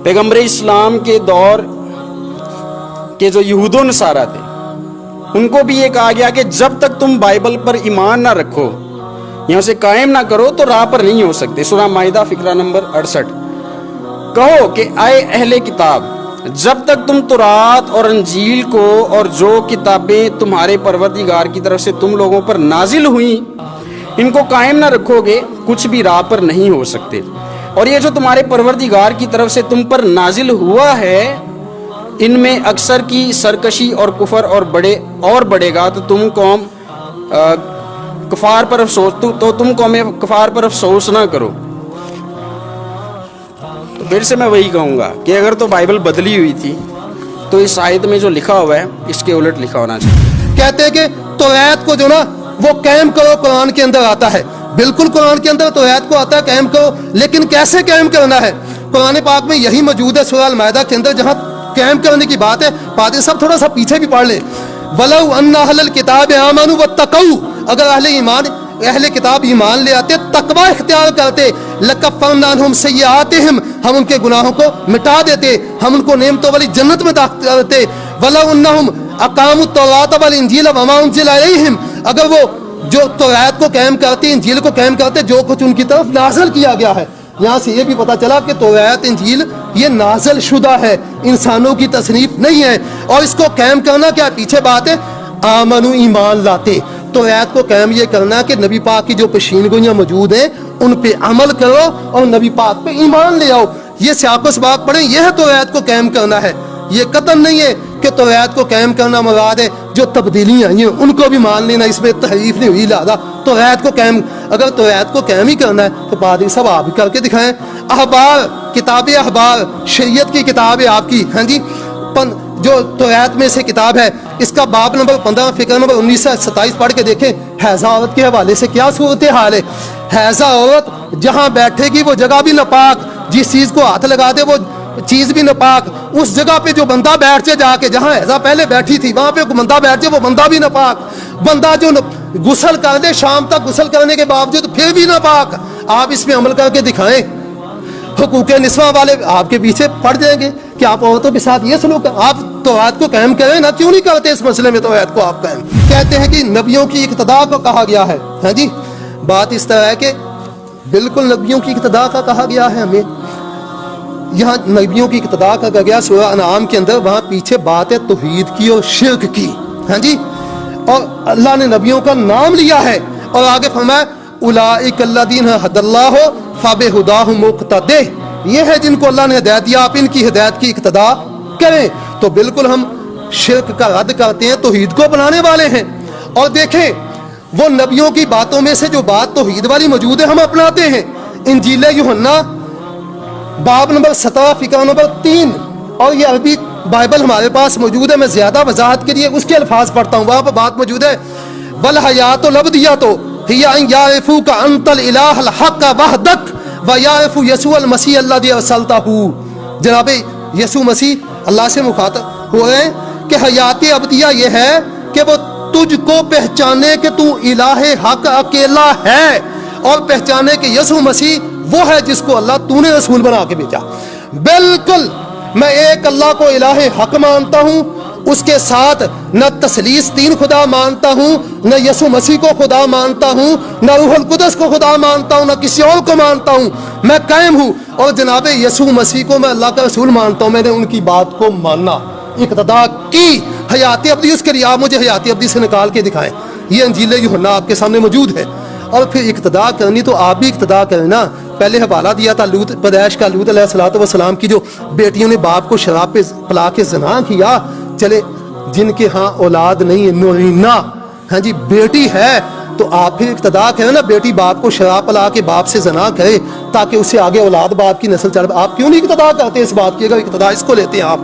پیغمبر اسلام کے دور کے جو یہود و نصارہ تھے ان کو بھی یہ کہا گیا کہ جب تک تم بائبل پر ایمان نہ رکھو یا اسے قائم نہ کرو تو راہ پر نہیں ہو سکتے۔ سورہ مائدہ فقرہ نمبر 68۔ کہو کہ اے اہل کتاب، جب تک تم تورات اور انجیل کو اور جو کتابیں تمہارے پروردگار کی طرف سے تم لوگوں پر نازل ہوئیں ان کو قائم نہ رکھو گے کچھ بھی راہ پر نہیں ہو سکتے۔ اور یہ جو تمہارے پروردگار کی طرف سے تم پر نازل ہوا ہے ان میں اکثر کی سرکشی اور کفر اور بڑھے گا تو تم قوم کفار پر افسوس نہ کرو۔ تو پھر سے میں وہی کہوں گا کہ اگر تو بائبل بدلی ہوئی تھی تو اس آیت میں جو لکھا ہوا ہے اس کے الٹ لکھا ہونا چاہیے۔ کہتے ہیں کہ توریت کو جو نا وہ قائم کرو قرآن کے اندر آتا ہے، بالکل قرآن کے اندر توریت کو آتا ہے قائم کرو، لیکن کیسے قائم کرنا ہے؟ قرآن پاک میں یہی موجود ہے سورہ المائدہ کے اندر جہاں قائم کرنے کی بات ہے۔ پادری صاحب تھوڑا سا پیچھے بھی پڑھ لیں۔ وَلَوْ أَنَّ أَهْلَ الْكِتَابِ آمَنُوا وَاتَّقَوْا، اگر اہل کتاب ایمان لے آتے تقوی اختیار کرتے، لَكَفَّرْنَا عَنْهُمْ سَيِّئَاتِهِمْ، ہم ان کے گناہوں کو مٹا دیتے، ہم ان کو نعمتوں والی جنت میں داخل کرتے۔ وَلَوْ أَنَّهُمْ أَقَامُوا التَّوْرَاةَ وَالْإِنْجِيلَ وَمَا أُنزِلَ إِلَيْهِمْ، اگر وہ جو توریت کو قائم کرتے انجیل کو قائم کرتے جو کچھ ان کی طرف نازل کیا گیا ہے۔ یہاں سے یہ بھی پتا چلا کہ توریت انجیل یہ نازل شدہ ہے، انسانوں کی تصنیف نہیں ہے، اور اس کو قائم کرنا کیا پیچھے بات ہے؟ آمنو، ایمان لاتے۔ توریت کو قائم یہ کرنا کہ نبی پاک کی جو پیشین گوئیاں موجود ہیں ان پہ عمل کرو اور نبی پاک پہ ایمان لے آؤ۔ یہ سیاق و سباق پڑھیں، یہ ہے توریت کو قائم کرنا ہے۔ یہ قطعاً نہیں ہے کہ توریت کو قائم کرنا مراد ہے جو تبدیلیاں آئی ہیں ان کو بھی مان لینا، اس میں تحریف نہیں ہوئی، لہذا توریت کو قائم، اگر توریت کو قائم ہی کرنا ہے تو پادری صاحب آپ بھی کر کے دکھائیں۔ احبار، کتاب احبار شریعت کی کتاب ہے آپ کی، ہاں جی، جو توریت میں سے کتاب ہے، اس کا باب نمبر 15 فقرہ نمبر 19 سے 27 پڑھ کے دیکھیں حیضہ عورت کے حوالے سے کیا صورتحال ہے۔ حیضہ عورت جہاں بیٹھے گی وہ جگہ بھی ناپاک، جس چیز کو ہاتھ لگا دے وہ چیز بھی ناپاک، اس جگہ پہ جو بندہ بیٹھ جا کے جہاں حیضہ پہلے بیٹھی تھی وہاں پہ بندہ بیٹھ جائے وہ بندہ بھی ناپاک، بندہ جو غسل کر دے شام تک غسل کرنے کے باوجود پھر بھی ناپاک۔ آپ اس میں عمل کر کے دکھائیں۔ حقوق نسواں والے آپ کے پیچھے پڑ جائیں گے کہ آپ عورتوں کے ساتھ یہ سلوک، آپ توریت کو قائم کریں نا، کیوں نہیں کرتے اس مسئلے میں توریت کو آپ قائم؟ کہتے ہیں کہ نبیوں کی اقتداء کو کہا گیا ہے، ہاں جی، بات اس طرح ہے کہ بالکل نبیوں کی اقتداء کا کہا گیا ہے ہمیں، یہاں نبیوں کی اقتداء کا کہا گیا سورہ انعام کے اندر، وہاں پیچھے بات ہے توحید کی اور شرک کی، ہاں جی، اور اللہ نے نبیوں کا نام لیا ہے اور آگے فرمایا اولئک الذین ھدی اللہ فبہداہ مقتدی، یہ ہے جن کو اللہ نے ہدایت دیا، آپ ان کی ہدایت کی اقتداء کریں۔ تو بالکل ہم شرک کا رد کرتے ہیں، توحید کو اپنانے والے ہیں، اور دیکھیں وہ نبیوں کی باتوں میں سے جو بات توحید والی موجود ہے ہم اپناتے ہیں۔ انجیل یوحنا باب نمبر 17 فقرہ نمبر 3، اور یہ عربی بائبل ہمارے پاس موجود ہے، میں زیادہ وضاحت کے لیے اس کے الفاظ پڑھتا ہوں، وہاں پر بات موجود ہے والحیات الابدیۃ ہی ان یعرفوک انت الہ الحق وحدک ویعرفوا یسوع المسیح الذی ارسلتہ۔ جناب یسوع مسیح اللہ سے مخاطب ہو رہے ہیں کہ حیات ابدیہ یہ ہے کہ وہ تجھ کو پہچانے کہ تو الہ حق اکیلا ہے، اور پہچانے کہ یسوع مسیح وہ ہے جس کو اللہ تو نے رسول بنا کے بھیجا۔ بالکل میں ایک اللہ کو الہ حق مانتا ہوں، اس کے ساتھ نہ تثلیث تین خدا مانتا ہوں، نہ یسوع مسیح کو خدا مانتا ہوں، نہ روح القدس کو خدا مانتا ہوں، نہ کسی اور کو مانتا ہوں، میں قائم ہوں، اور جناب یسوع مسیح کو میں اللہ کا رسول مانتا ہوں۔ میں نے ان کی بات کو ماننا، اقتداء کی، حیات ابدی، اس کے لیے آپ مجھے حیات ابدی سے نکال کے دکھائیں۔ یہ انجیل یوحنا آپ کے سامنے موجود ہے، اور پھر اقتداء کرنی تو آپ بھی اقتداء کریں نا۔ پہلے حوالہ دیا تھا لوط پیدائش کا، لوط علیہ السلام کی جو بیٹیوں نے باپ کو شراب پہ پلا کے زنا کیا، چلے جن کے ہاں اولاد نہیں ہے، نورینا، ہاں جی، بیٹی ہے، تو آپ پھر اقتداء کریں نا، بیٹی باپ کو شراب پلا کے باپ سے زنا کرے تاکہ اس سے آگے اولاد باپ کی نسل چل۔ آپ کیوں نہیں اقتداء کرتے اس بات کی؟ اگر اقتداء اس کو لیتے ہیں آپ۔